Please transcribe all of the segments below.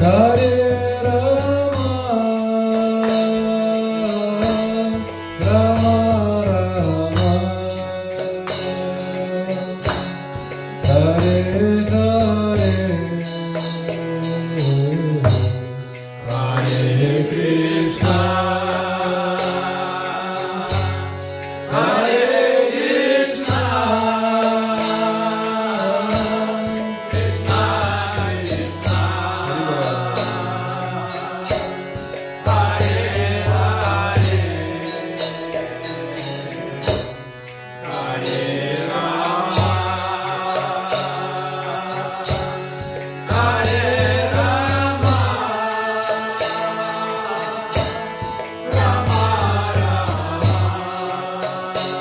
Hare Rama, Rama Rama, Hare Hare, Hare Krishna, Hare Krishna, Krishna Krishna, Hare Hare, Hare Rama, Hare Rama,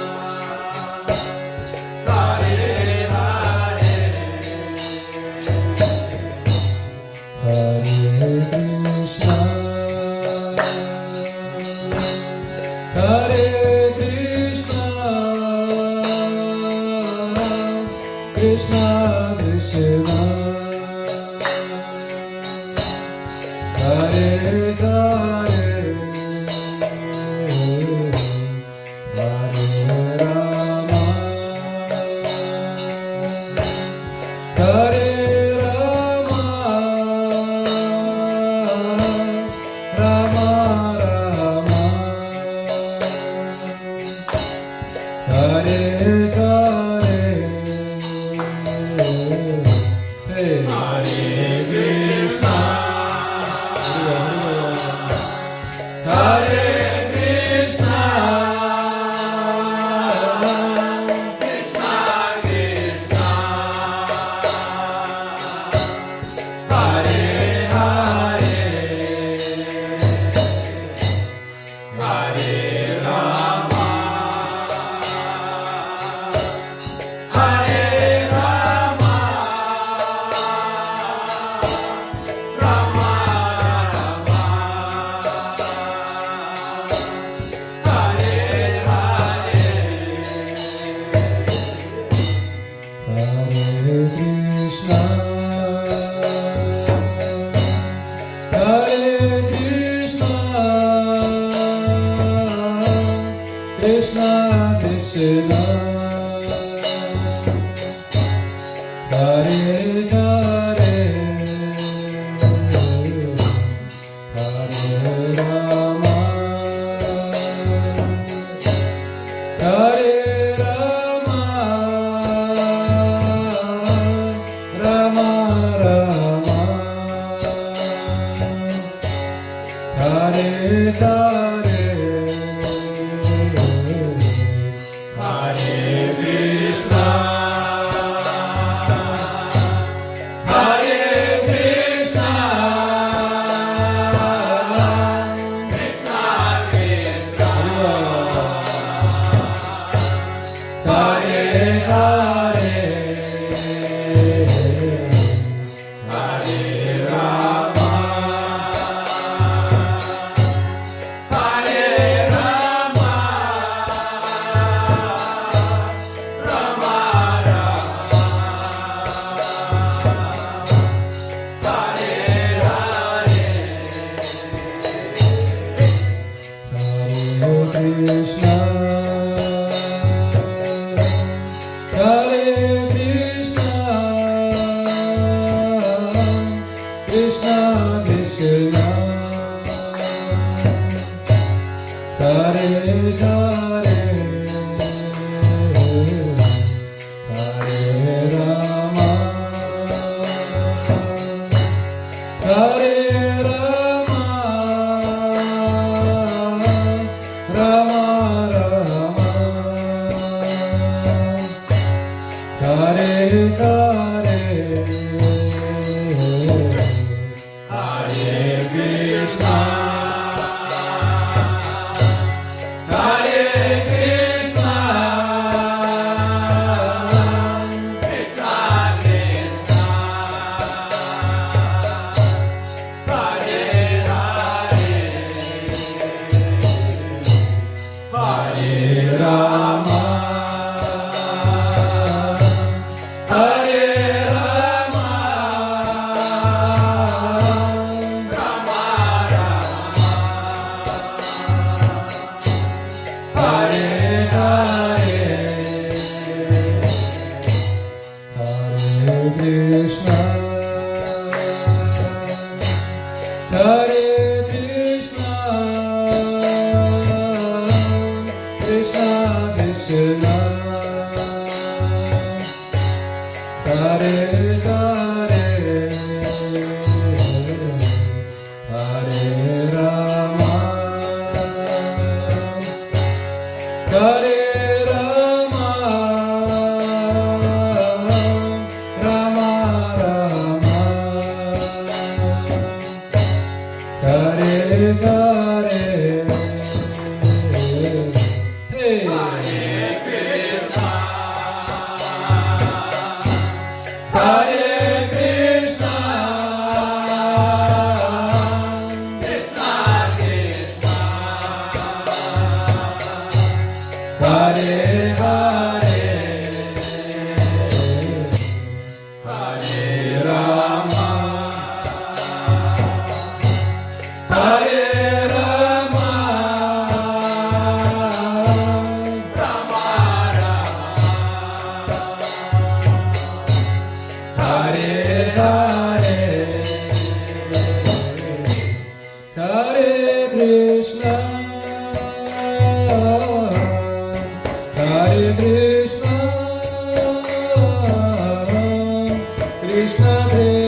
Rama Hare Krishna, Krishna Krishna, Hare Hare, Hare Rama, Hare Rama, Rama Rama, Hare Hare, Hey. Hare Krishna, Hare Krishna, Krishna Krishna, Hare Hare, Hare Rama, Hare Rama, Rama Rama, Hare Hare, Hare Krishna, Hare Krishna, Krishna Krishna, Hare Hare, Hare Rama, Hare Rama, Rama Rama, Hare Hare, Hare Krishna, Hare Krishna, Krishna Krishna, Hare Hare, Hare Rama, Hare Rama, Rama Rama, Hare Hare, Hare Krishna, Hare Krishna, Krishna Krishna, Hare Hare, Hare Rama, Hare Rama, Rama Rama, Hare Hare, Hare Krishna, Hare Krishna, Krishna Krishna, Hare Hare, Hare Rama, Hare Rama,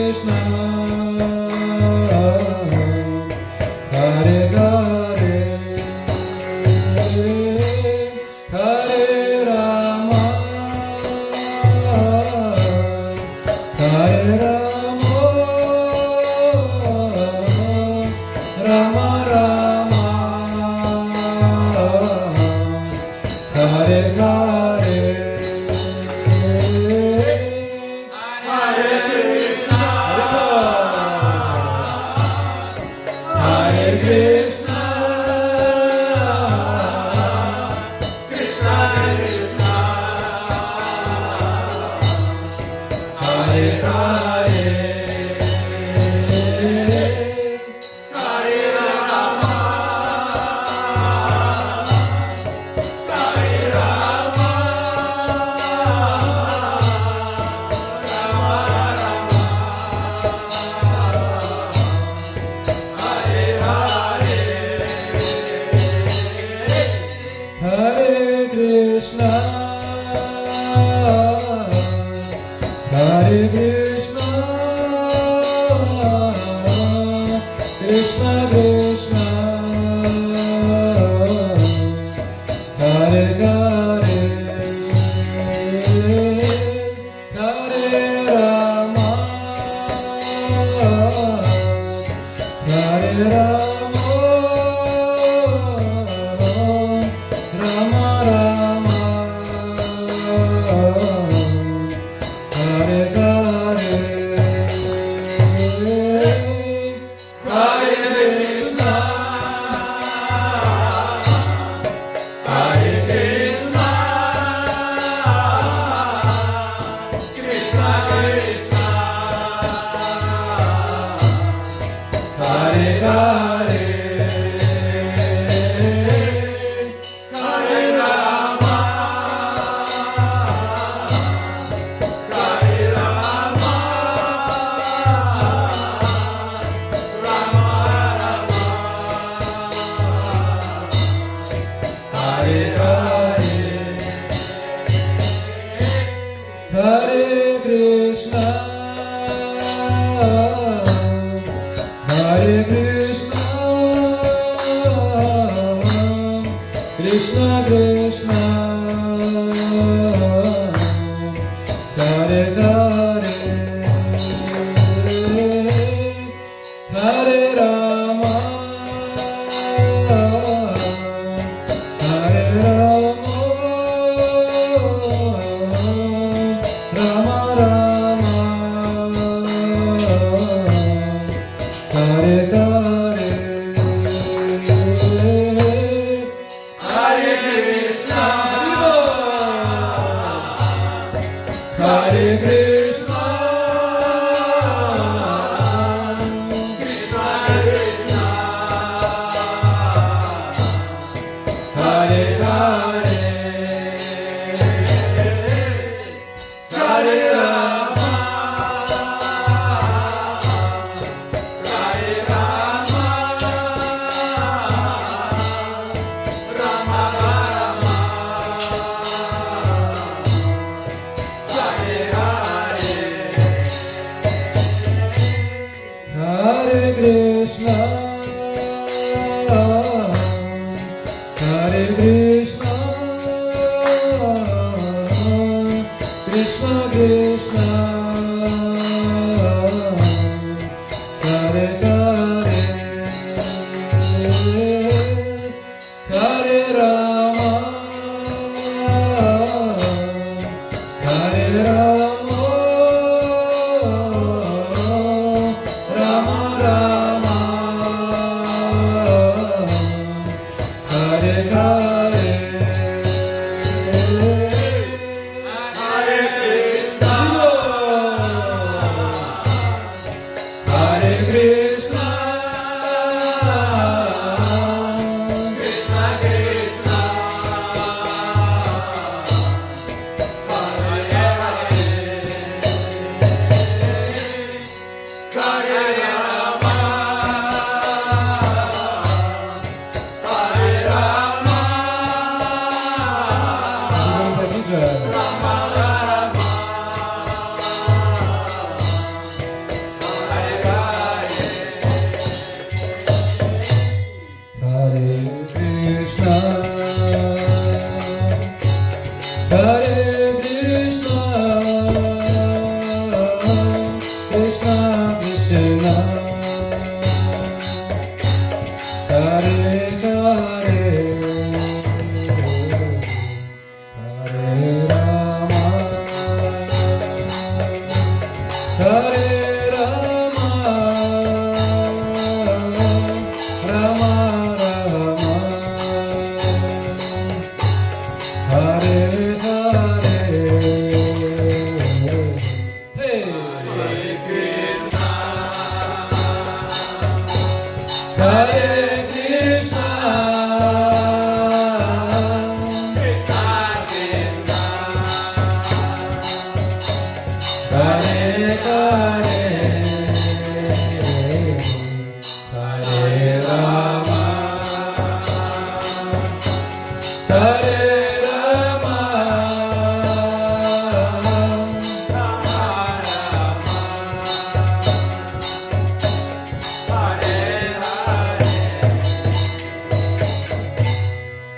Krishna, Hare Hare, Hare Rama, Hare Rama, Rama Rama, Hare Hare. Krishna, Krishna Krishna, Hare Hare, Hare Rama, Hare Rama, Rama Rama, Hare Hare. Hare Krishna, Hare Krishna, Krishna Krishna, Hare Hare, Hare Rama, Hare Rama, Rama Rama, Hare Hare, Hare Krishna, Hare Krishna, Krishna Krishna, Hare Hare, Hare Rama, Hare Rama, Rama Rama, Hare Hare, Hare Krishna, Hare Krishna, Krishna Krishna, Hare Hare, Hare Rama, Hare Rama, Rama Rama, Hare Hare, Hare Krishna, Hare Krishna, Krishna Krishna, Hare Hare, Hare Rama, Hare Rama, Rama Rama, Hare Hare, Hare Krishna, Hare Krishna, Krishna Krishna, Hare Hare, Hare Rama, Hare Rama, Rama Rama, Hare Hare, Hare Krishna, Hare Krishna, Krishna Krishna, Hare Hare, Hare Rama, Hare Rama, Rama Rama, Krishna, Hare Hare, Hare Rama, Hare Rama, Rama Rama, Hare Hare. Hey. Hare Krishna, Krishna Krishna, Hare Hare, Hare Rama, Hare Rama,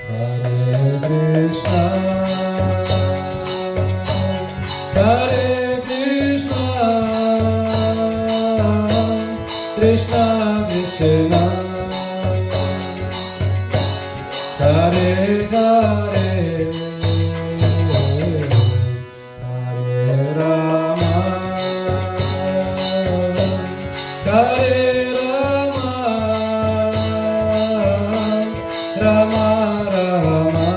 Hare Krishna, Hare Krishna, Krishna Krishna, Hare Hare, Hare Rama, Hare Rama, Rama Rama,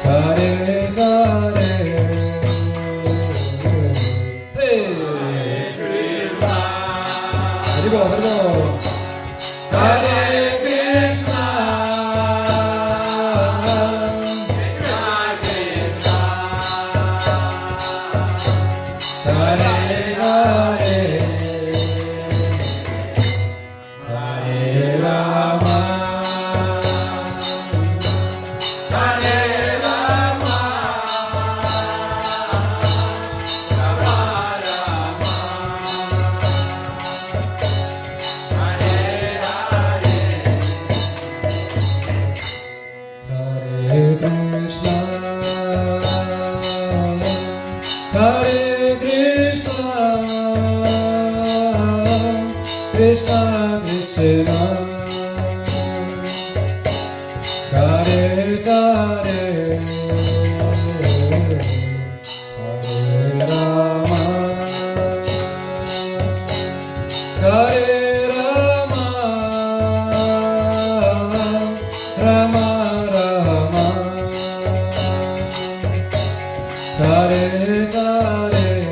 Hare Hare. Hey. Haribo, Haribo. Hare Krishna, Krishna Krishna, Hare Hare, Hare Rama, Hare Rama, Rama Rama, Hare Hare,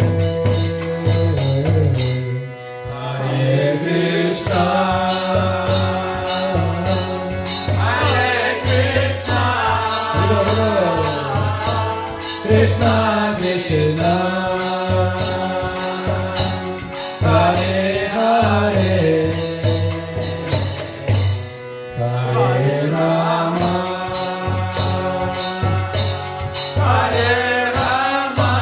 Hare Krishna, Hare Krishna, Krishna Krishna, Hare Hare, Hare Rama, Hare Rama, Rama Rama, Hare Hare, Hare Krishna, Hare Krishna, Krishna Krishna, Hare Hare, Hare Rama, Hare Rama,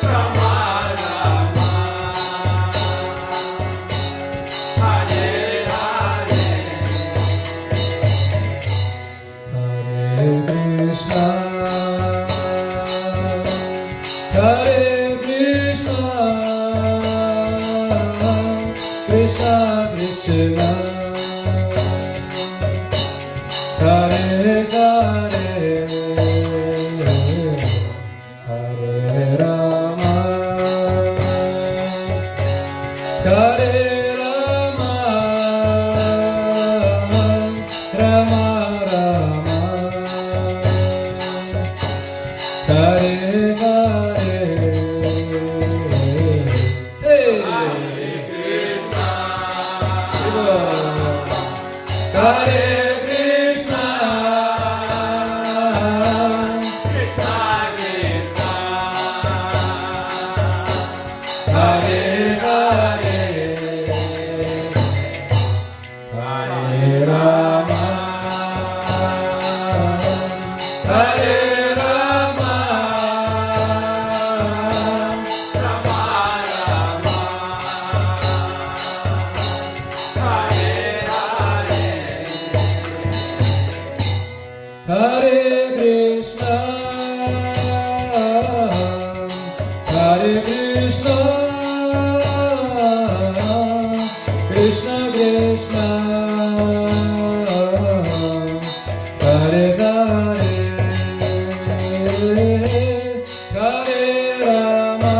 Rama Rama, Hare Hare, Hare Krishna, Hare Krishna, Krishna Krishna, Hare Hare, Hare Rama, Hare Rama, Rama Rama, Hare Hare. Krishna, Krishna Krishna, Hare Hare, Hare Rama,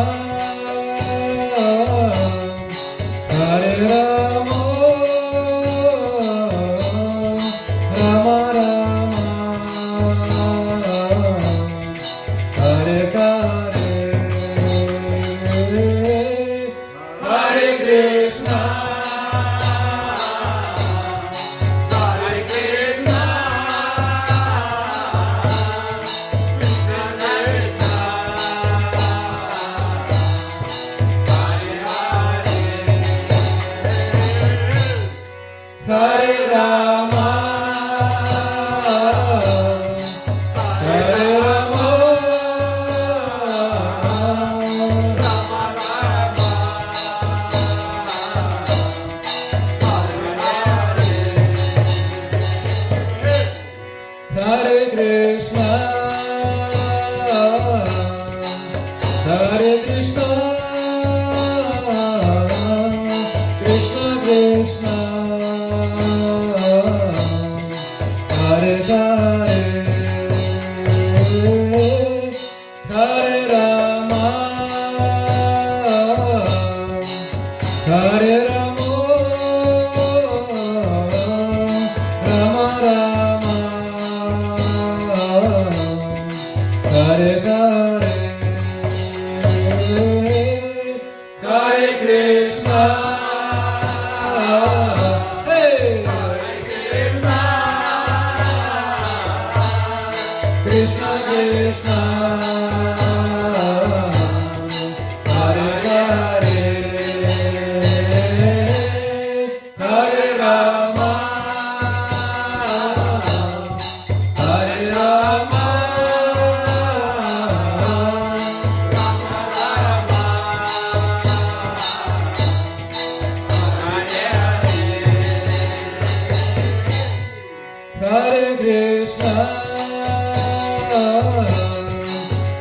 Hare Rama, Rama Rama, Hare Hare, Hare Krishna, Hare Krishna, Krishna Krishna, Hare Hare, Hare Rama, Hare Rama, Hare Krishna, Hare Krishna, Krishna Krishna, Hare Hare, Hare Rama, Hare Rama, Rama Rama, Hare Hare, Hare Krishna, hey, Krishna Krishna, Hare Hare, Hare Rama, Hare Rama, Hare Krishna,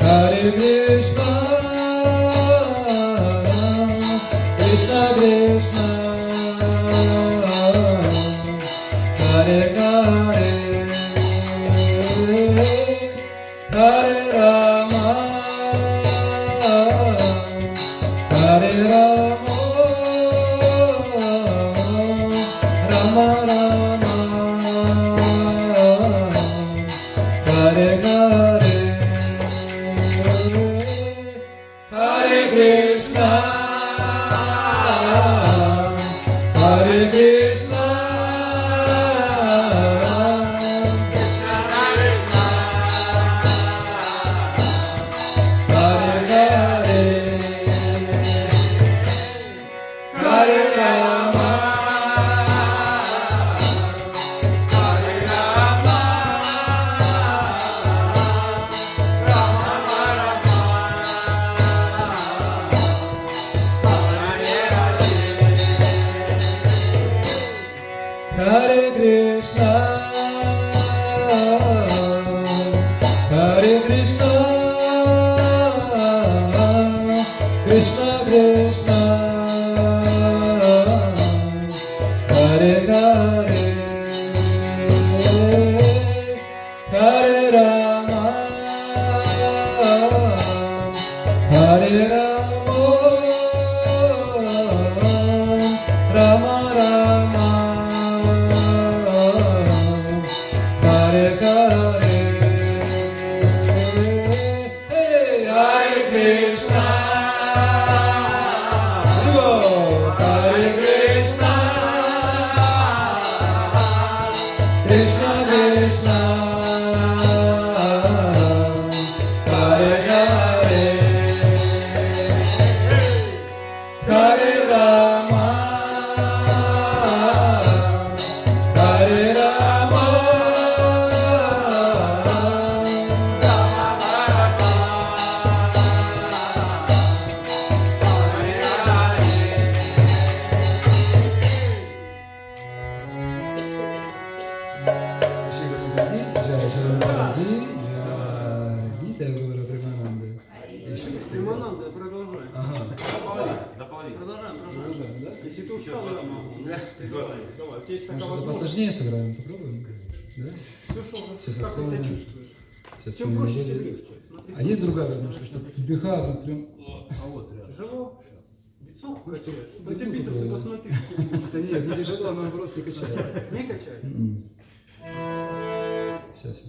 Hare Krishna, Krishna Krishna, Hare Hare, Hare Rama, Hare Rama, Rama Rama, Hare Hare, Hare Krishna, Hare Krishna, Hare Hare, Hare Rama, Hare Rama, Rama Rama, Hare Hare, Hare Krishna, Hare Krishna, Krishna Krishna, Hare Hare, Hare Rama, Hare Rama, Rama Rama, Hare Hare, hey, Hare Krishna, Hare Krishna, Krishna Krishna, Hare Hare, Лимонада, продолжай. Ага. Продолжаем. Продолжаем, да? Если ты устал, я могу. Давай. У тебя есть такая Может, возможность. посложнее сыграем? Попробуем? Да? Ты что, Сейчас как ты себя остановим. чувствуешь? Сейчас Чем мы проще, вроде- тем легче. Смотри, А есть другая гармошка, что беха тут прям... А вот рядом. Тяжело? Бицуху качаешь? Да бицуху ты бицепсы было. посмотри. Да нет, не тяжело, а наоборот не качает. Не качай? Сейчас.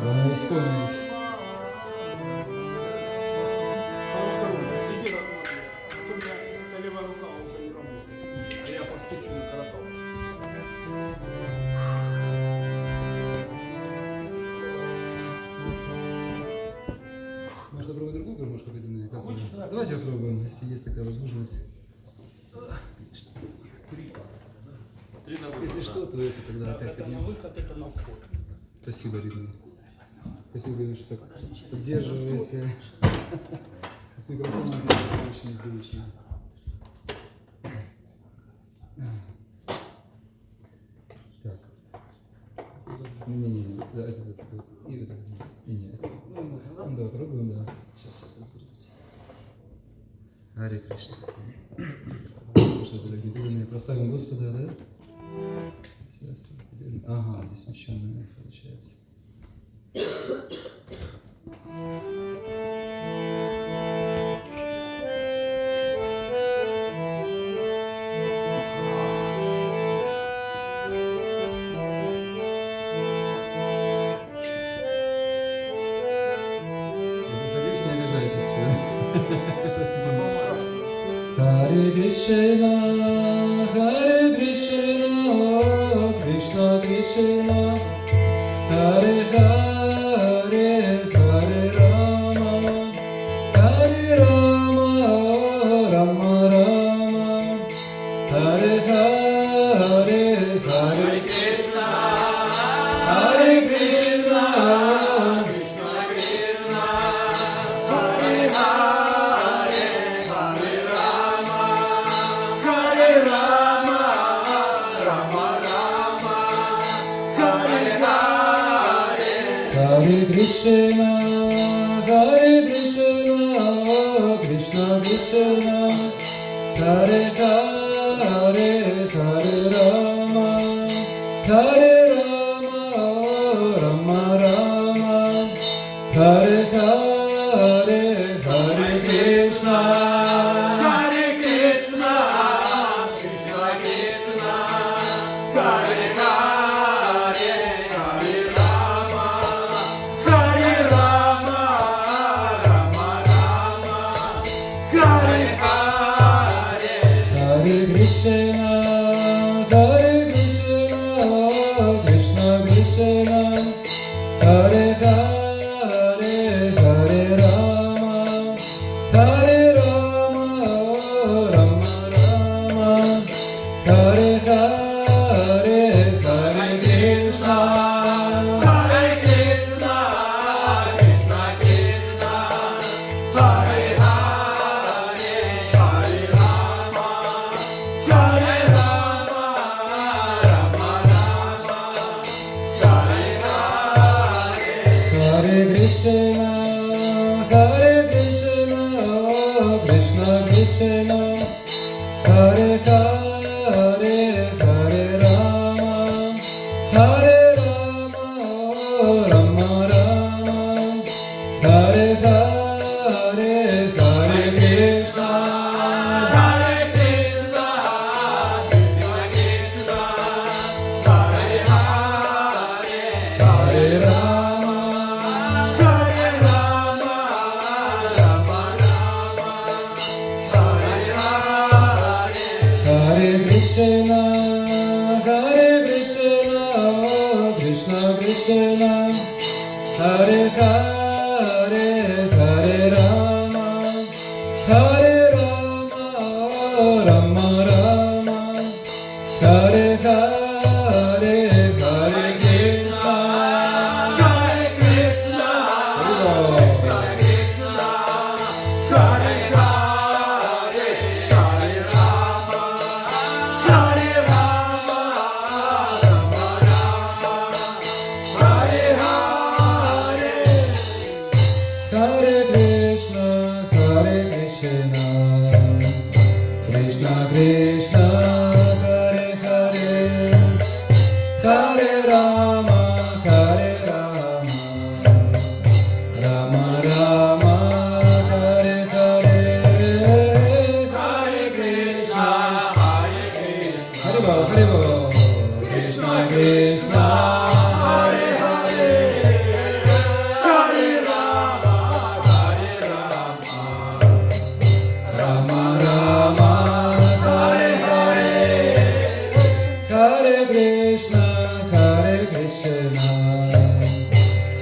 Главное исполнить. Иди рассмотри. У меня эта левая рука уже не работает. А я постучу на каратал. Можно попробовать другую гармошку поднимать? Как Хочешь, вы? да. Давайте попробуем, если есть такая возможность. Если что, то это тогда опять Это на поднимем. выход, это на вход. Спасибо, Ритмий. Спасибо, Галина, что так поддерживаете. С микрофоном это очень непривычно. Так. Не-не-не, да, это. И вот так вниз. Не-не, это. Ну, давай попробуем, да. Сейчас разберемся. Харе Кришна. Что-то легитимное. Проставим Господа, да? Сейчас. Ага, здесь смещенное получается. Засадись, не обижайтесь. Простите. Харе Кришна, Харе Кришна, Кришна Кришна, Харе Харе, Харе Рама, Харе Рама, Rama Rama, Hare Hare, Hare Krishna, Hare Krishna, Krishna Krishna, Hare Hare, Hare Rama, Hare Rama, Rama Rama, Hare Hare. Hare Krishna, Hare Krishna, Krishna Krishna, Hare Hare, Hare Rama, Hare Rama, Rama Rama, Hare Hare, Hare Krishna, Hare Krishna, Krishna Krishna, Hare Hare, Hare Rama, Hare Rama, Rama Rama, Hare Hare. Hare Krishna, Hare Krishna, Krishna Krishna, Hare Hare, Hare Rama, Hare Rama, Rama Rama, Hare Hare, Hare Krishna, Hare Krishna, Krishna Krishna, Hare Hare, Hare Rama, Hare Rama, Rama Rama, Hare Hare. Hare Krishna, Hare Krishna, Krishna Krishna, Hare Hare, Hare Rama, Hare Rama, Rama Rama, Hare Hare, Hare Krishna, Hare Krishna, Krishna Krishna, Hare Hare, Hare Rama, Hare Rama, Rama Rama, Hare Hare. Hare Krishna, Hare Krishna, Krishna Krishna, Hare Hare, Hare Rama, Hare Rama, Rama Rama, Hare Hare, Hare Krishna, Hare Krishna, Krishna Krishna, Hare Hare, Hare Rama, Krishna, Hare Hare, Hare Rama, Hare Rama, Rama Rama, Hare Hare, Hare Krishna, Hare Bol, Hare Bol, Krishna Krishna, Hare Hare, Hare Rama, Hare Rama, Rama Rama, Hare Hare, Hare Krishna, Hare Krishna,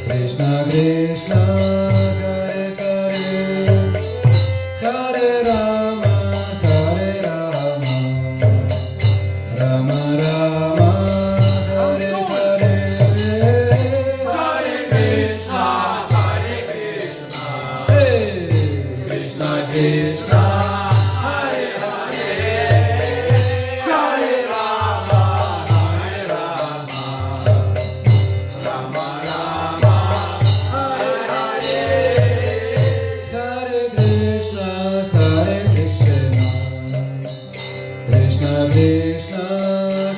Krishna Krishna, Hare Hare, Hare Rama, Hare Rama, Rama Rama, Hare Hare, Hare Krishna, Hare Krishna, Hey, Krishna Krishna, Hare Hare, Hare Rama, Hare Rama, Rama Rama, Hare Hare, Hare Krishna, Hare Krishna, Krishna Krishna,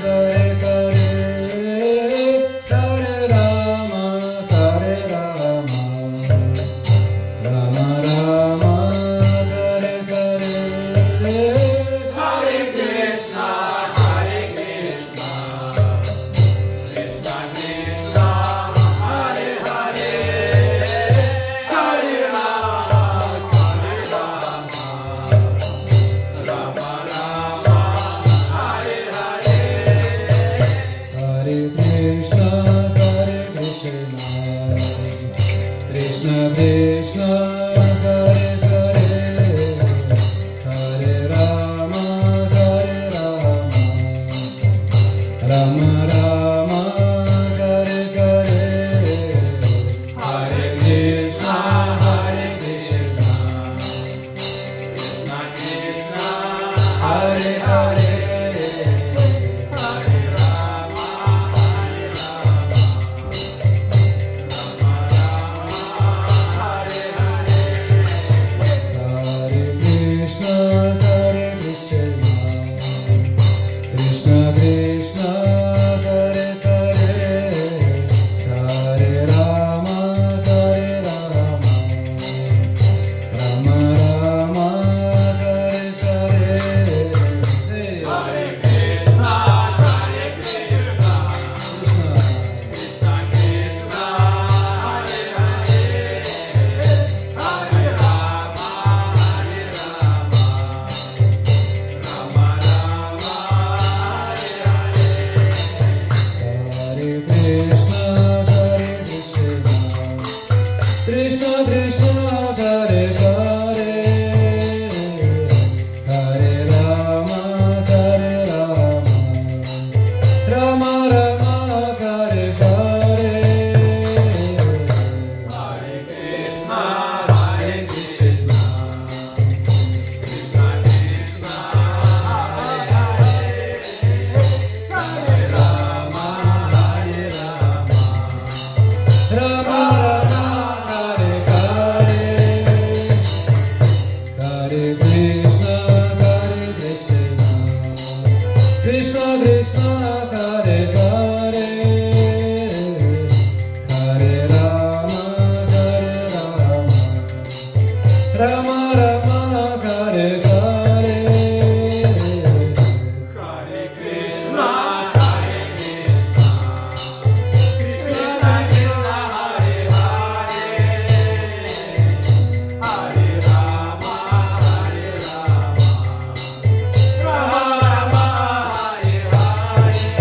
Hare Hare, Hare Rama, Hare Rama, Rama Rama, Hare Hare, Hare Krishna, Hare Krishna, Krishna Krishna, Hare Hare, Hare Rama, Hare Rama, Rama Rama, Hare Hare, Hare Krishna, Hare Krishna, Krishna Krishna, Hare Hare, Hare Rama, Hare Rama, Rama Rama, Hare Hare, Hare Krishna, Hare Krishna, Krishna Krishna, Hare Hare, Hare Rama, Hare Rama, Rama Rama, Hare Hare, Hare Krishna, Hare Krishna, Krishna Krishna, Hare Hare, Hare Rama, Hare Rama, Rama Rama, Hare Hare, Hare Krishna, Hare Krishna, Krishna Krishna, Hare Hare, Hare Rama, Hare Rama, Rama Rama, Hare Hare, Hare Krishna, Hare Krishna, Krishna Krishna, Hare Hare, Hare Rama, Hare Rama, Rama Rama, Hare Hare, Hare Krishna, Hare Krishna, Krishna Krishna, Hare Hare, Hare Rama, Hare Rama, Rama Rama, Hare Hare, Hare Krishna, Hare Krishna, Krishna Krishna, Hare Hare, Hare Rama, Hare Rama, Rama Rama, Hare Hare, Hare Krishna, Hare Krishna, Krishna Krishna, Hare Hare, Hare Rama, Hare Rama, Rama Rama, Hare Hare,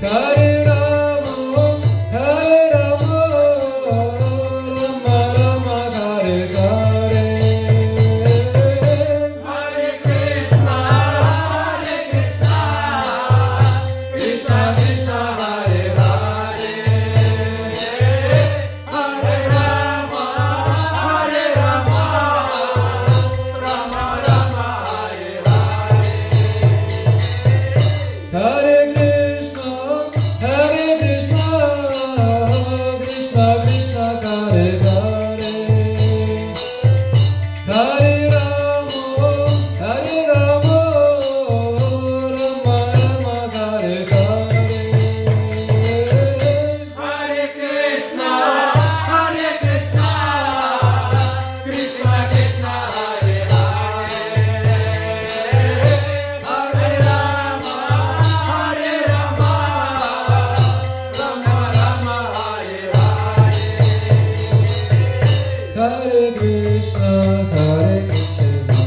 Hare Rama, Hare Rama, Rama Rama, Hare Hare. Hare Krishna, Krishna Krishna, Hare Hare, Hare Rama, Rama Rama, Hare Hare. Hare Krishna, Hare Krishna, Krishna Krishna, Hare Hare. Hare Rama, Rama Rama, Hare Hare. Hare Krishna, Krishna Krishna, Hare Hare, Hare Rama, Rama Rama, Hare Hare. Hare Krishna, Hare Krishna,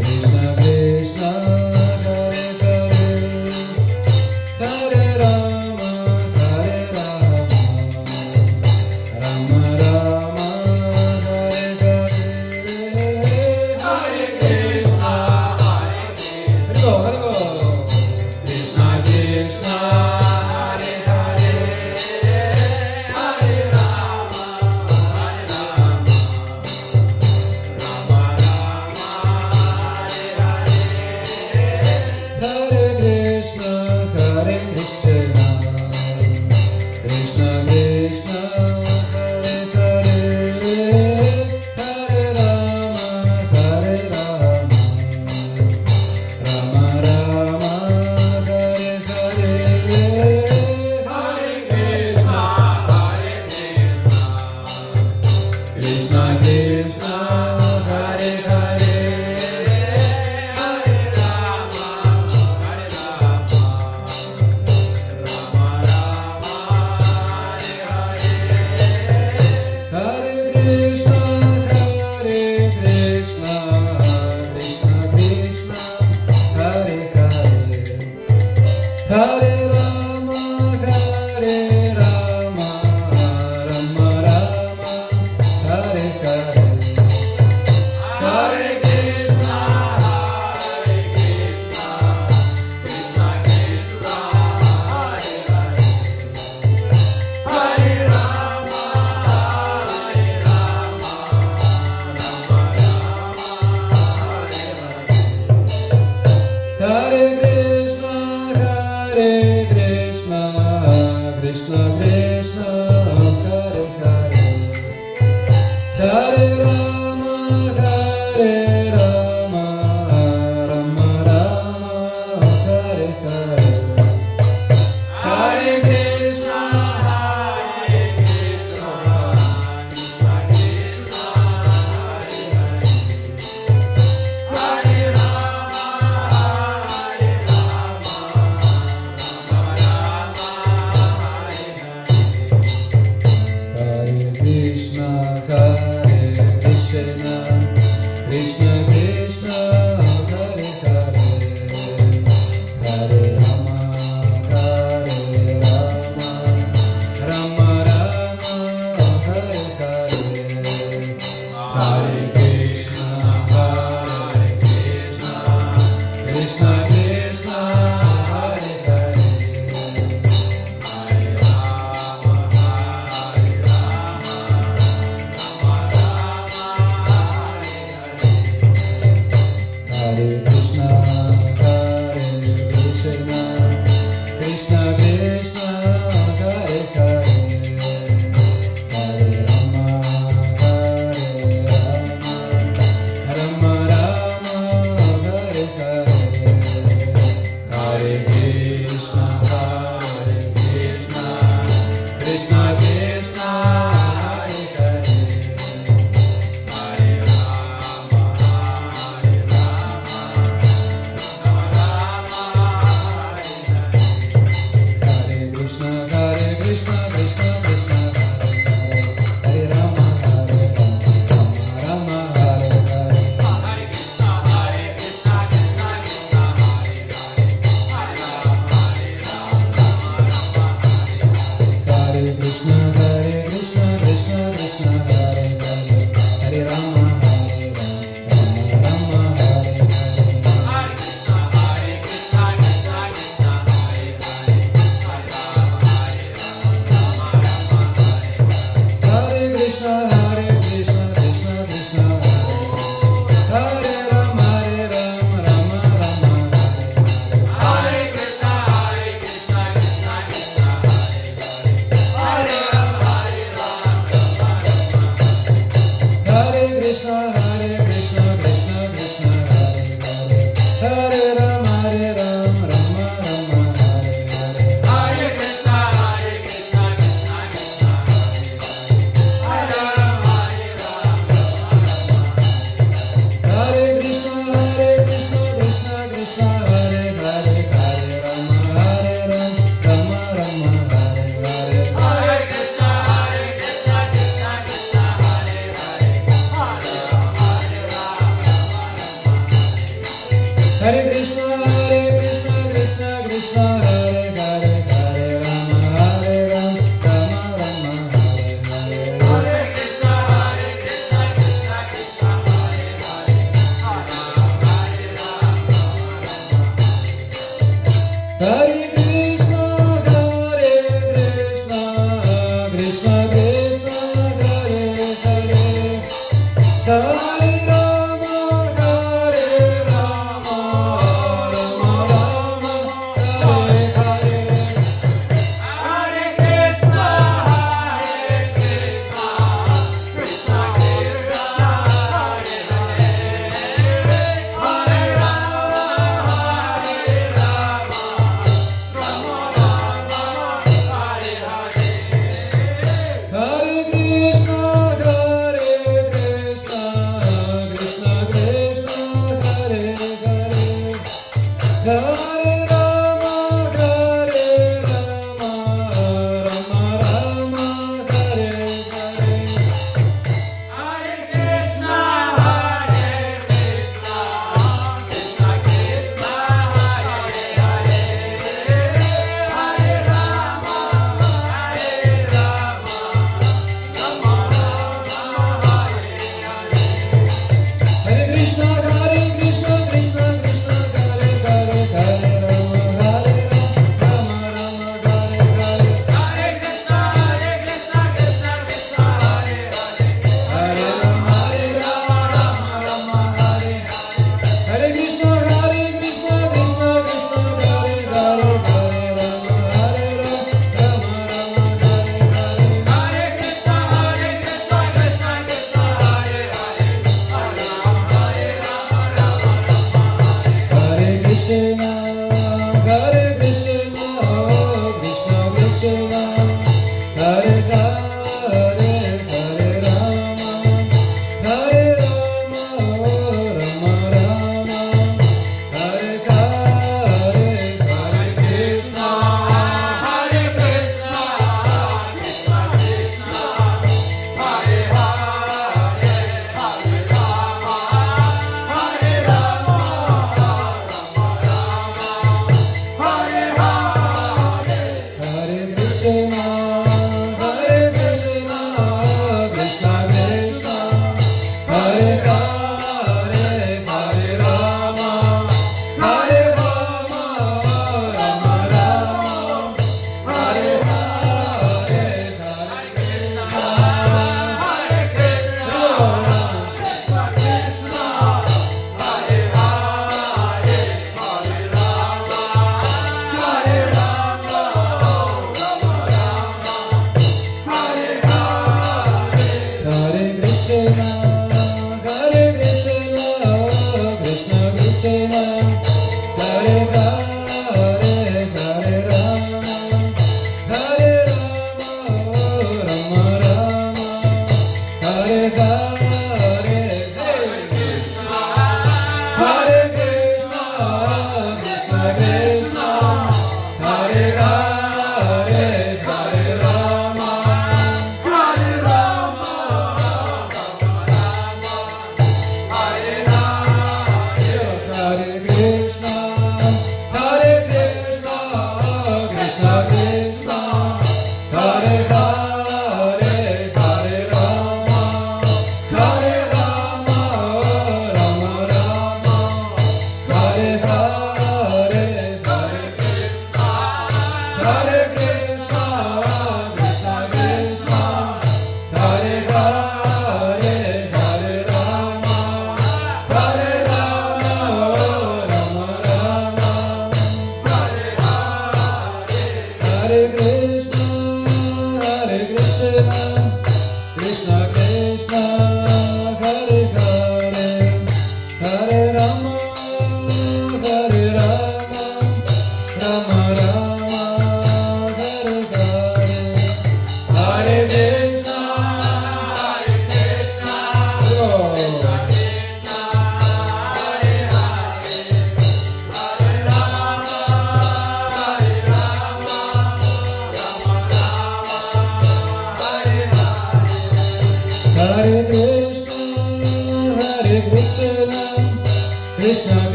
Krishna Krishna, Hare Hare. Hare Rama, Rama Rama, Hare Hare. Hare Krishna, Hare Bol, Hare Bol. Krishna Krishna, Hare Hare, Hare Rama, Rama Rama, Hare Hare. Hare Krishna, Hare Krishna, Krishna Krishna, Hare Hare. Hare Rama, Rama Rama, Hare Hare. Hare Krishna, Krishna Krishna, Hare Hare. Hare Rama, Rama Rama, Hare Hare. Hare Krishna, Hare Krishna, Krishna Krishna, Hare Hare. Hare Rama, Rama Rama, Hare Hare. Hare Krishna, Krishna Krishna, Hare Hare. Hare Rama, Rama Rama, Hare Hare. Hare Krishna, Krishna Krishna, Hare Hare. Hare Rama, Rama Rama, Hare Hare. Hare Krishna, Krishna Krishna, Hare Hare. Hare Rama, Rama Rama, Hare Hare.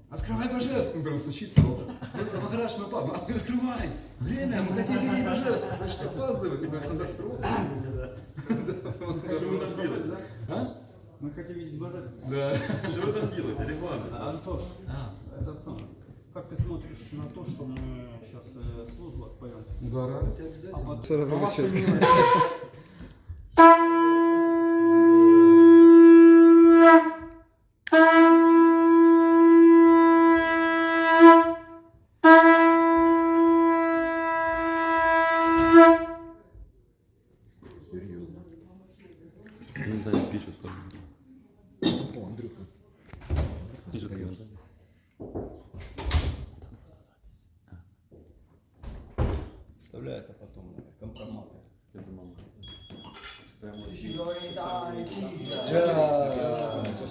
Открывай божественный, прям стучится. Махараш, мы папа, открывай. Время, мы хотим видеть божественное. Вы что, опаздываете? И то есть он так строго. Что вы там делаете? А? Мы хотим видеть божественное. Да. Что вы там делаете? Реклама. Антош, этот самый. Как ты смотришь на то, что мы сейчас службу отпоем? Гарантия обязательно. По вашему мнению, это потом компроматы. Я думав, що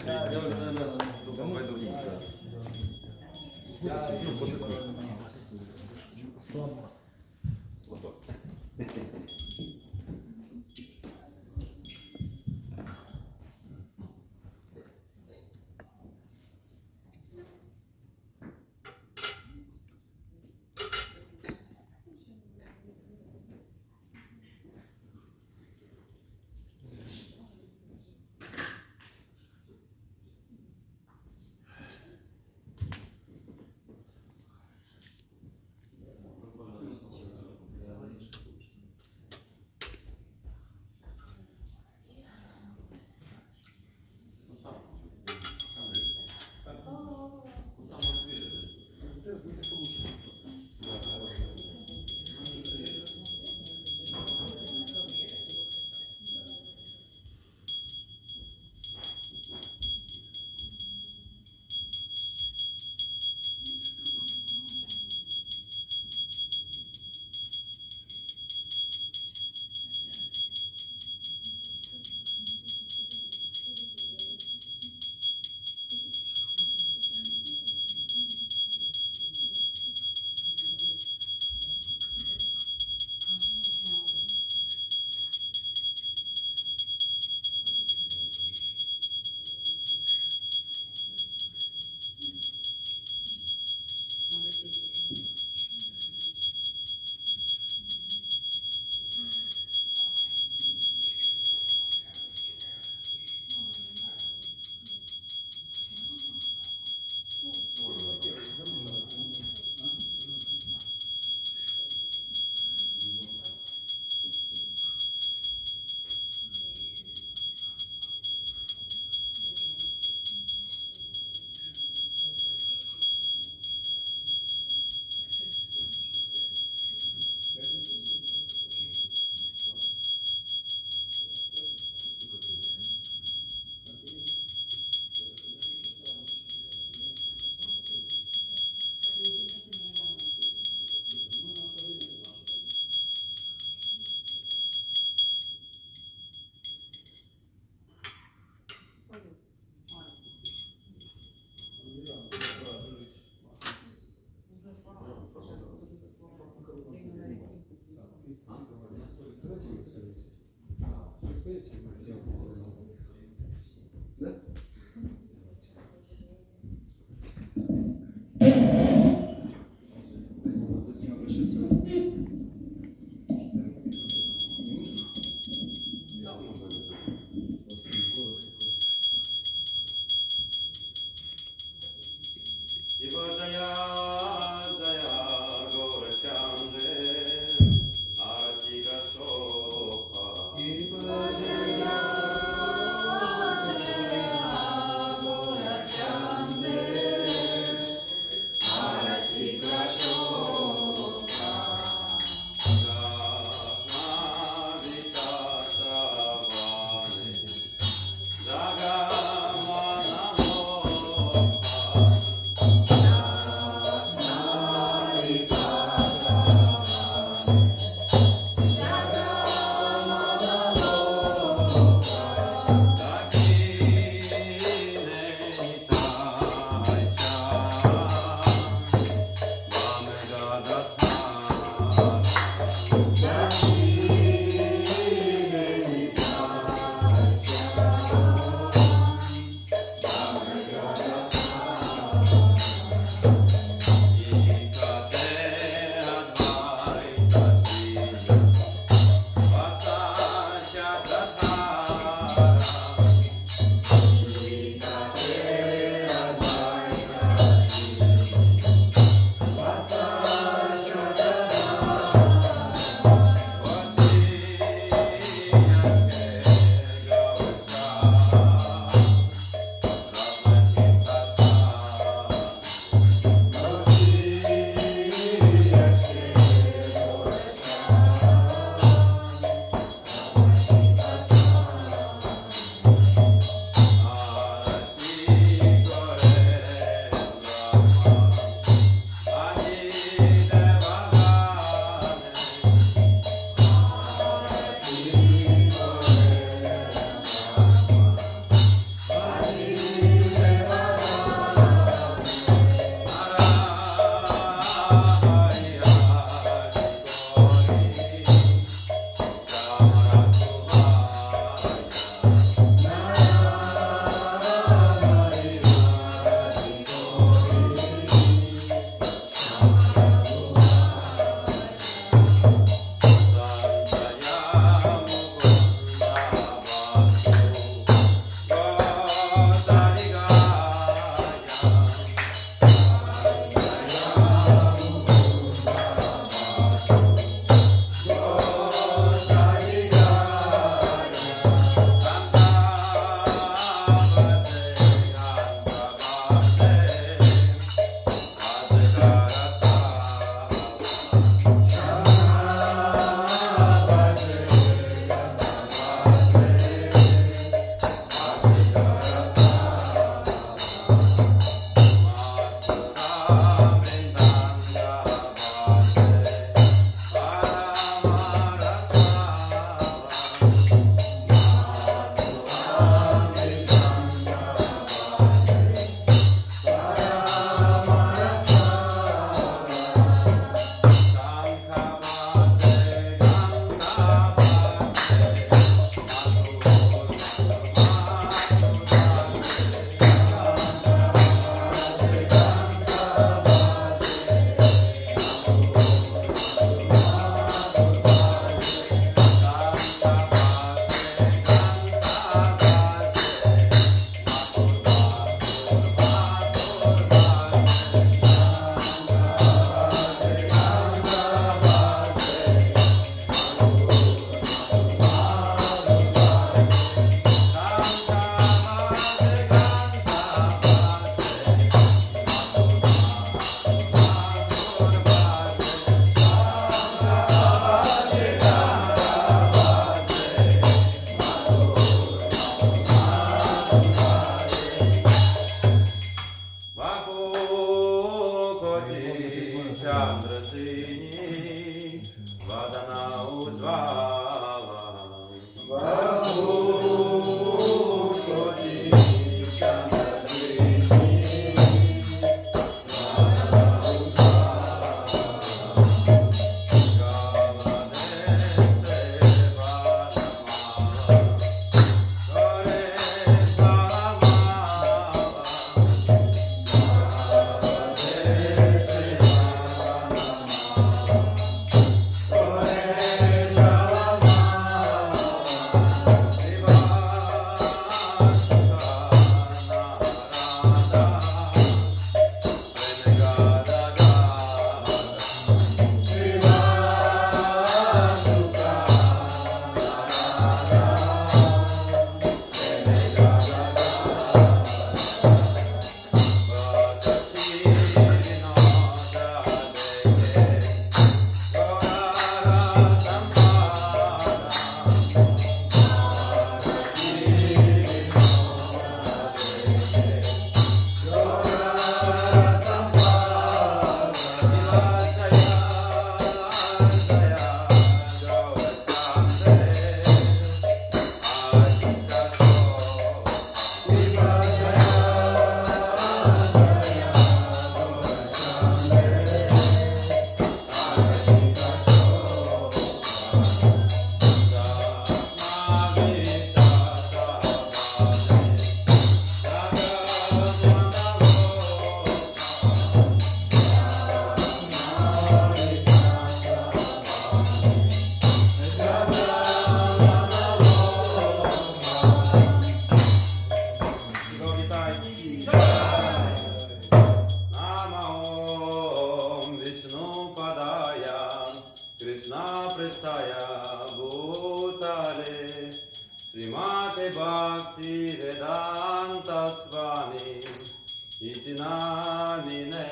прямо я вже, наверное, думав, пойду в інше. Слабо. Слабо. Jaya Srimate Bhakti Vedanta Swami Iti Namine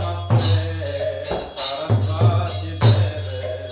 Namaste Saraswati Deve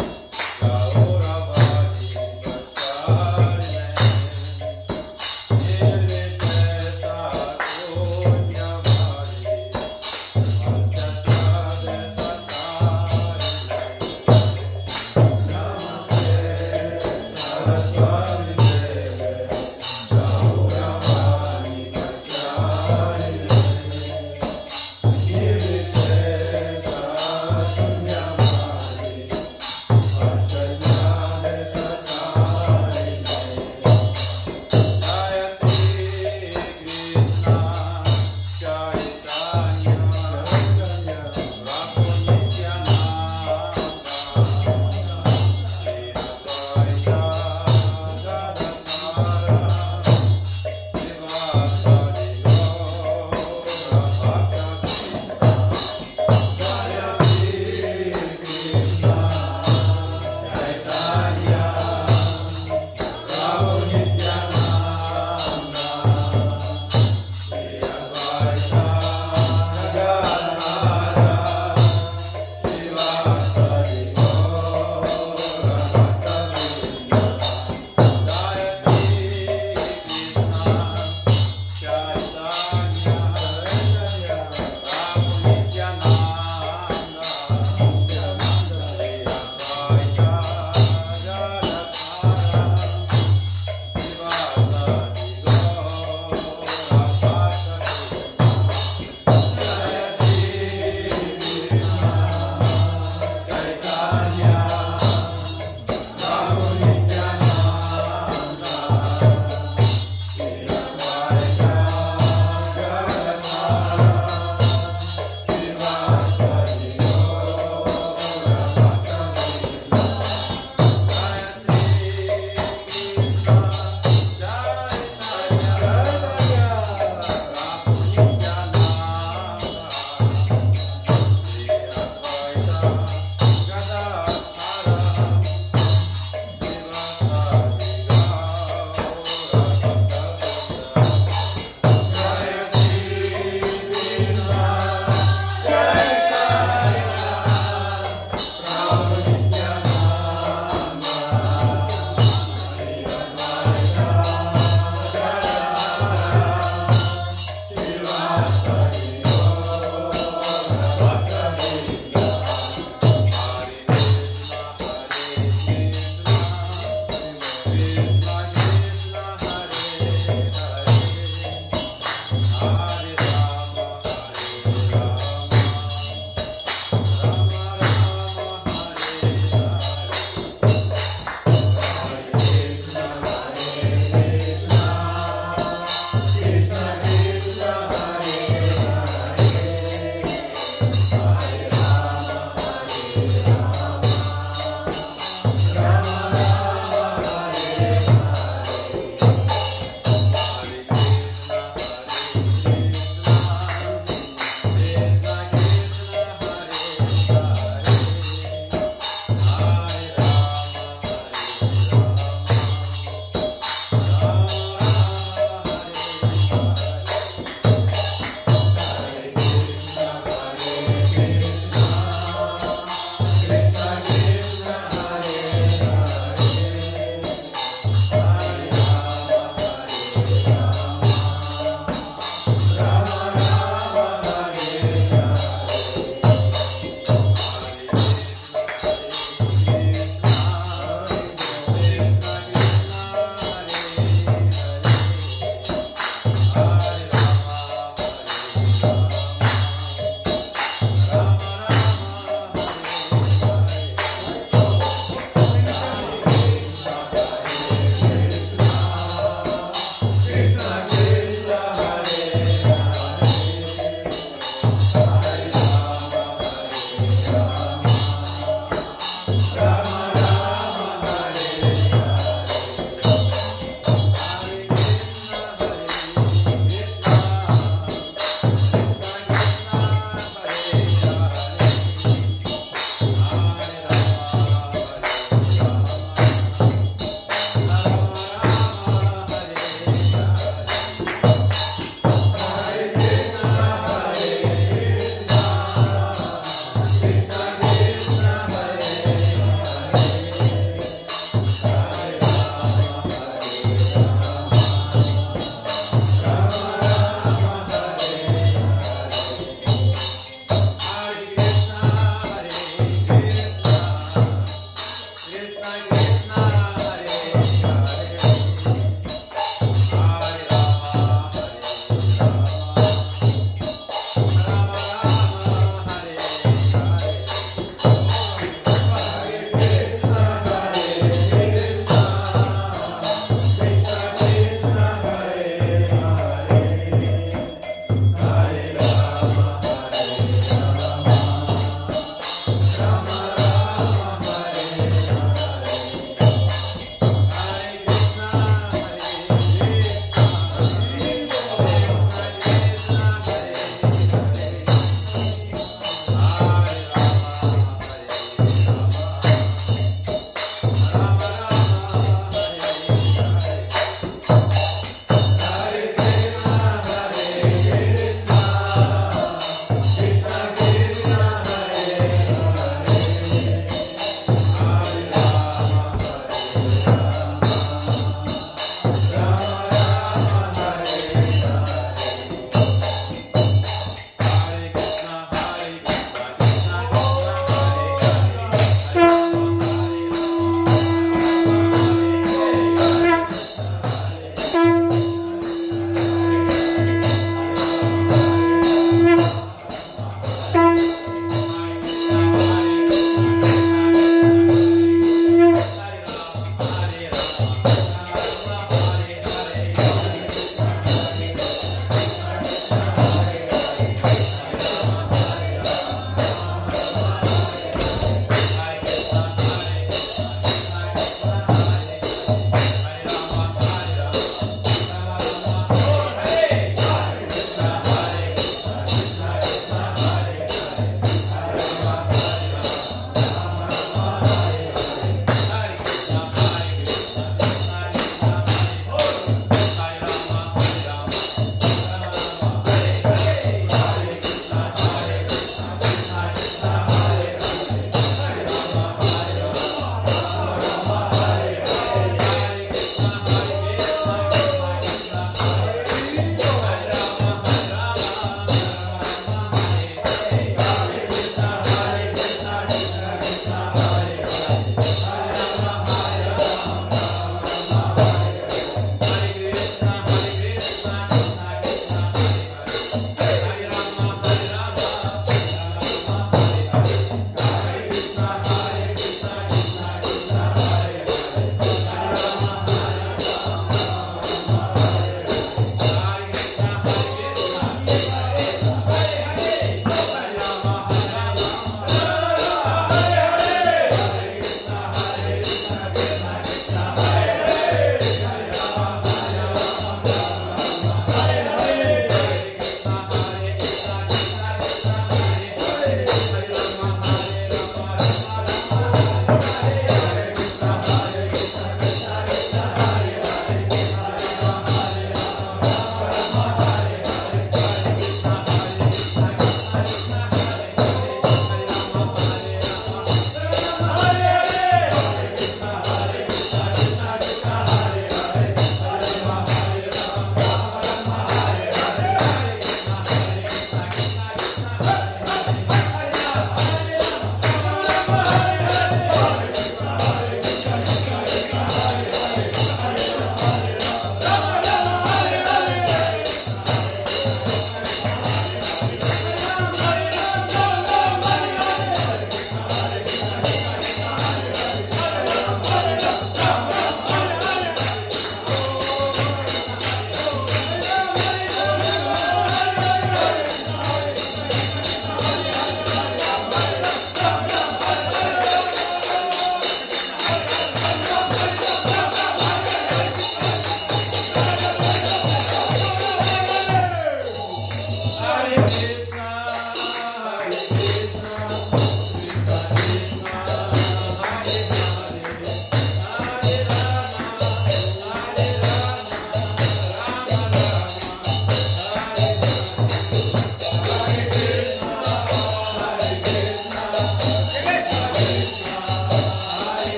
Rama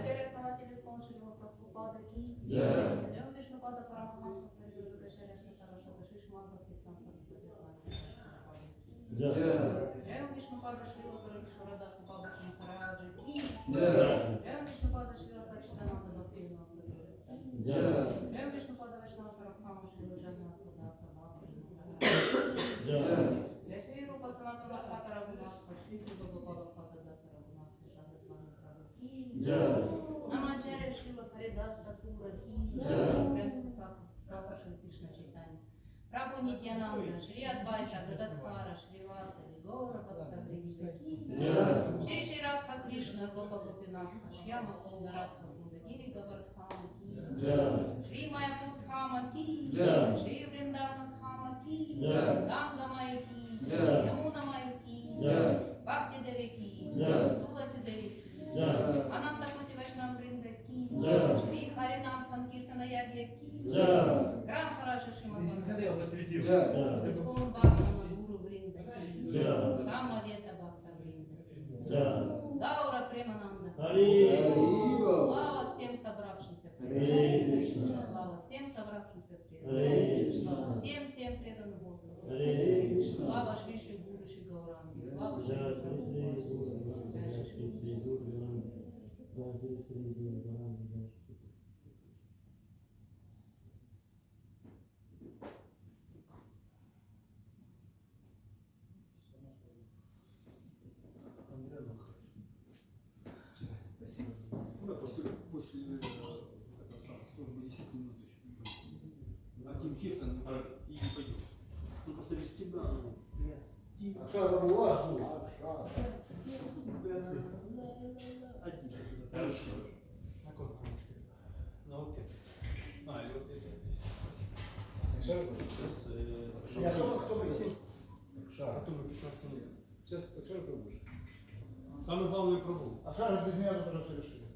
Acharya основатель исполнил его Прабхупада ки. Джай Вишнупада Парамахамса Паридура Гашаряшна Парашата Шишман Бхактистан Сарасвати Свами Джай Вишнупада Шрила Парамишварада Сапада Шамхарада ки. Джай Вишнупада Шрила Сачитананда Бхактивина Джай Вишнупада Вайшнава Сарабхама Шрила Джагнатха Даса Бхакти Джай Шри Рупа Санатана Хата Рагунатха Шри Бхагапада Хата Даса Рагунатха Шада Свами Прабхати Намачаря Шрила Харидас Такура Ки, прям как Шри Кришна читание. Прабху Нитьянанда, Шри Адвайта, Гададхара, Шри Васади, Гаура Бхактавринда Ки, Шри Шри Радха Кришна, Гопа Гопинатха, Шьяма Колда Радха Кундагири, Гавардхама Ки, Шри Майяпудхама Ки, Шри Вриндаванадхама Ки, Ганга Майя Ки, Ямуна Майя Ки, Бхакти Деви Ки, Туласи Деви Ки, Ананда Коти Вайшнав Вринда Ки, Шри Харинам Санкиртана Ягья Ки, Гранхара Шишима Исполн Бхактана Гуру Вринда Ки, Самавета Бхакта Вринда Ки, Гаура Премананда Ки, слава всем собравшимся преданным, слава всем собравшимся преданным, слава всем преданным Господу, слава Шри Шри Гуру Шри Гауранге, слава Шри Спасибо. Да, после службы 10 минут еще. Один киртан и не пойдет. Ну просто без тебя. Акшара була, Акшара. Один. Хорошо. Ну окей. И вот это. Акшара Сейчас. Кто бы 7? Акшара. Потом 15 минут. Сейчас Акшара пробуешь. Самый главный пробул. Акшара без меня тоже все решили.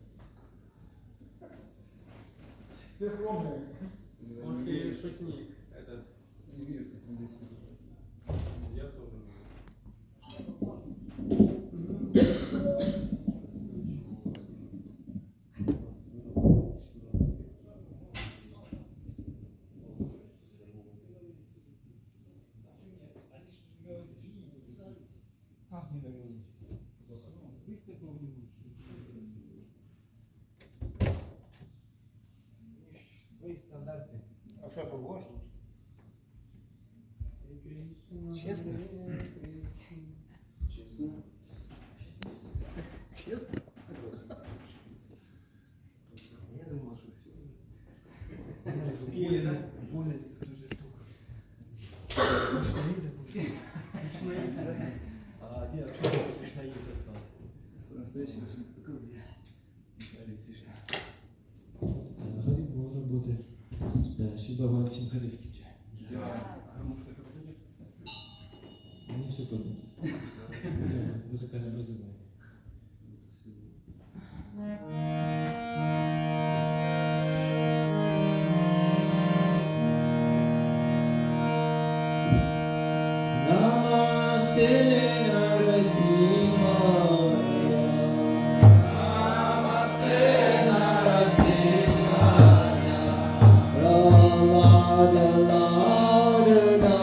Все скромные. Он и шутник. Этот. Не вижу, как не сидит. Я тоже не Не довели. Свои стандарты. Акшара пробовала? Честно? Честно? Честно? Я думал, что все. Больно, больно, это жестоко. Кришнаид, да? А где Акшара Кришнаид остался? Настоящий какой я? Виталий Сишин. Харибол работает. Да, Шиба Максим Харибки. Они все подумали. Музыкальное образование. Намасте Нарасимхая. Намасте Narsimhaya. Pralada Ladadai.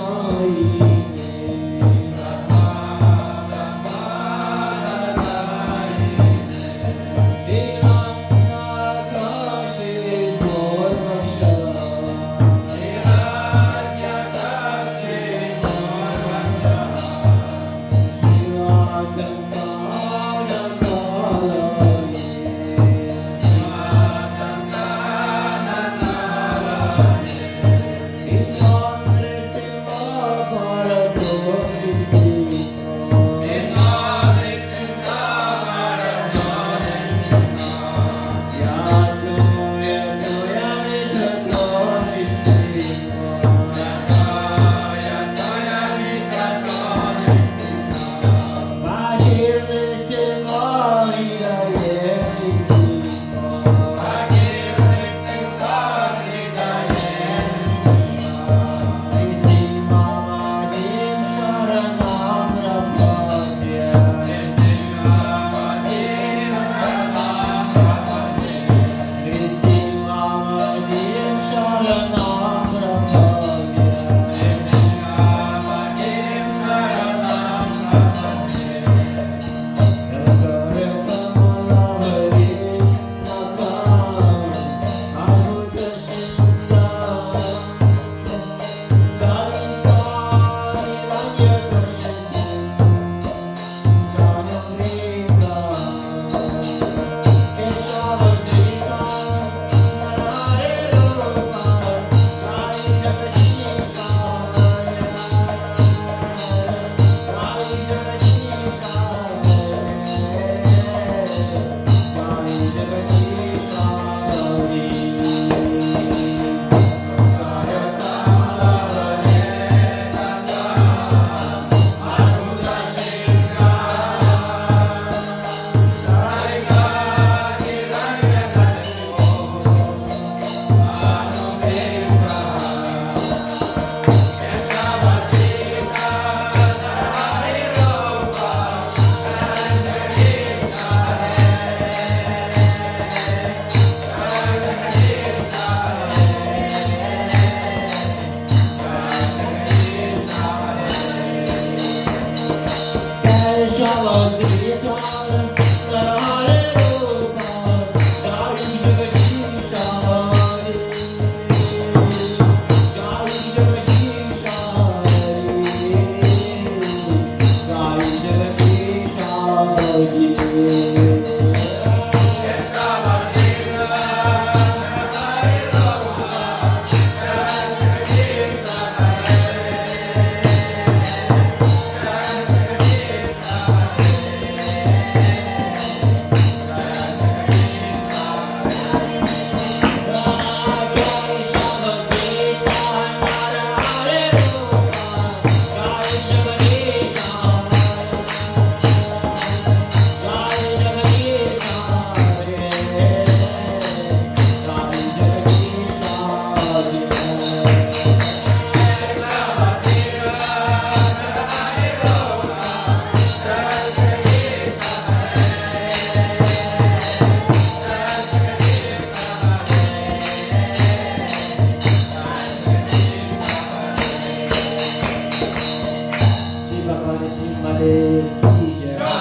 Mahadev ki jai,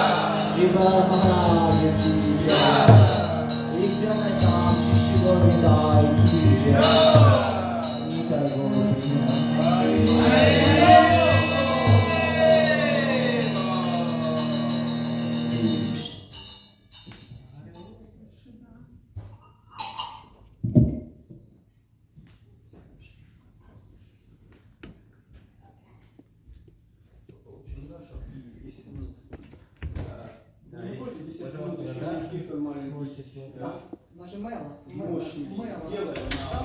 Shiva Mahadev ki jai, Isyana Sam Shri Shiva Vidai ki jai, Nitai Gaur Нажимала. Мощный. Сделаем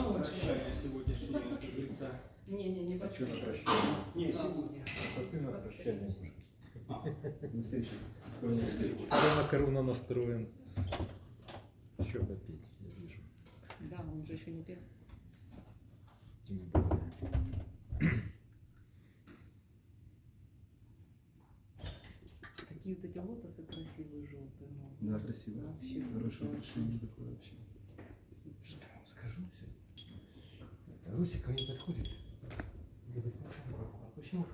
на прощание сегодняшнее, как говорится. Не хочу. Не, сегодня. На коруна настроен. Еще попить, я вижу. Да, он же еще не пел. Тем более. Такие вот эти лотосы красивые, желтые. Да, красиво. Вообще. Хорошее решение такое вообще. Что я вам скажу? Русика не подходит. Говорит, а почему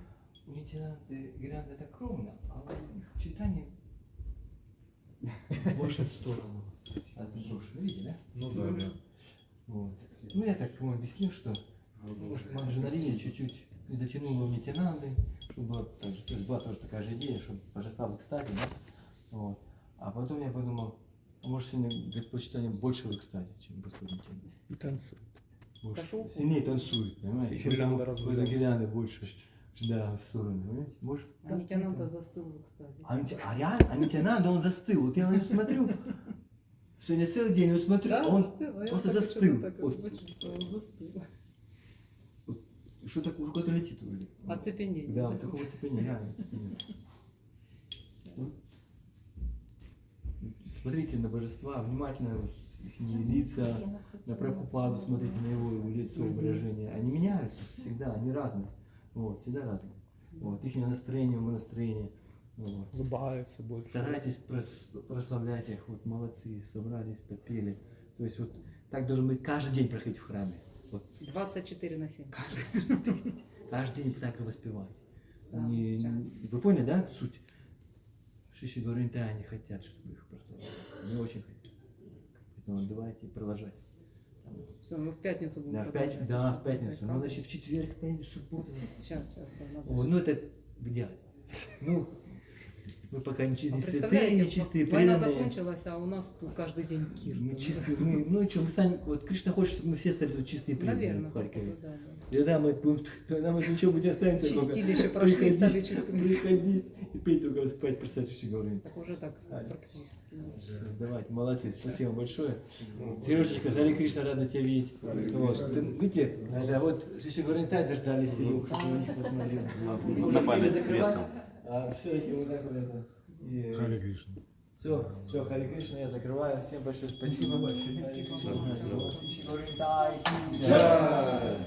у лейтенанта Гранда так ровно, а у читания больше в сторону от прошлого, видите, да? Ну да, да. Вот. Ну я так ему объяснил, что может адреналин чуть-чуть не дотянуло у лейтенанта, чтобы, то есть была тоже такая же идея, чтобы божества в экстазе, да? Вот. А потом я подумал, а может сегодня Господь читания больше в экстазе, чем Господь лейтенант. И танцует. Больше, сильнее танцует, понимаете? И гирлянда разводит. Гирлянда больше, да, в сторону, понимаете? Может, А лейтенант застыл, кстати. а лейтенант, он застыл. Вот я на него смотрю, сегодня целый день его смотрю, а он просто застыл. Вот. Что такое, куда-то летит вроде. Оцепенение. Да, вот такого оцепенения, реально оцепенение. Смотрите на божества, внимательно их лица, на Прабхупаду, смотрите на его лицо, выражение. Они меняются всегда, они разные. Вот, всегда разные. Вот, их настроение, настроение. Вот. Забавляются больше. Старайтесь прославлять их. Вот молодцы, собрались, попели. То есть вот так должен быть каждый день проходить в храме. Вот. 24/7. Каждый день так и воспевать. Да, Вы поняли, да, суть? Шиши Гауринта, они хотят, чтобы их прославляли. Они очень хотят. Поэтому давайте продолжать. Все, мы в пятницу будем Да, в пятницу. Ну, значит, в четверг, пятницу, субботу. Сейчас, да, надо. О, ну, это в идеале. Ну, мы пока не чистые святые, Представляете, не чистые война преданные. закончилась, а у нас тут каждый день кир. Мы чистые, ну что, мы станем, вот Кришна хочет, чтобы мы все стали тут чистые преданные Наверное, в Харькове. да. И тогда мы будем, нам ничего будет останется. только Чистилище прошли, стали приходить, чистыми. Приходить и петь только спать, представьте, говорим. Так уже так практически. Давайте, молодцы, спасибо большое. Сережечка, Хари Кришна, рада тебя видеть. Вот. Видите, это вот Шиши Гауринтай дождались, и посмотрел. Можно время закрывать, а все эти вот так вот это. Харе Кришна. Все, Хари Кришна, я закрываю. Всем большое спасибо. Хари Кришна. Шиши Гауринтай.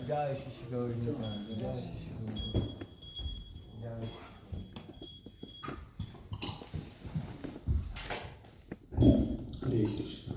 Джай, Шиши Гауринтай. Джай, Шиши Гауринтай. Джай. Харе Кришна.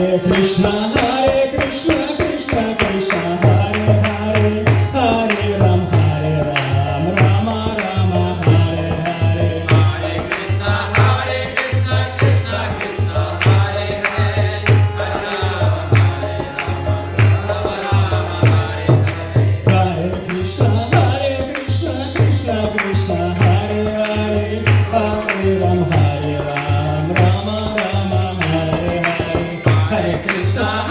Hare Krishna, Krishna Krishna, Hare Hare, Hare Ram, Rama Rama, Hare Hare. Hare Krishna, Krishna Krishna, Hare Hare, Hare Rama, Rama Rama, Hare Hare. Hare Krishna, Krishna Krishna, Hare Hare, Hare Ram, Rama Rama, Hare Hare. Hare Krishna.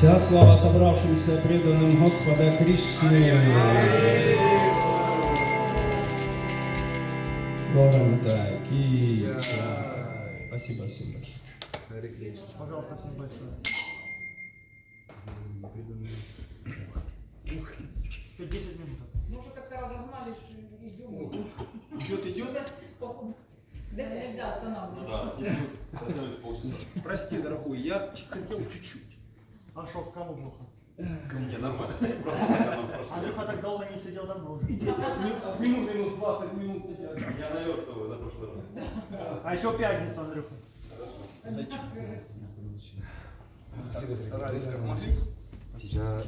Вся слава собравшимся преданным Господа Кришны. Горанта Ки. Спасибо всем большое. Пожалуйста, всем большое. 10 минут. Мы уже как-то разогнались, что идем. Идет. Да нельзя останавливаться. Прости, дорогой, я хотел чуть-чуть. А шо, кому плохо? Не, нормально. Андрюха так долго не сидел давно уже. Минус 20 минут. Я наверстываю за прошлый раз. А еще пятница, Андрюха. Спасибо. Старались как могли. Я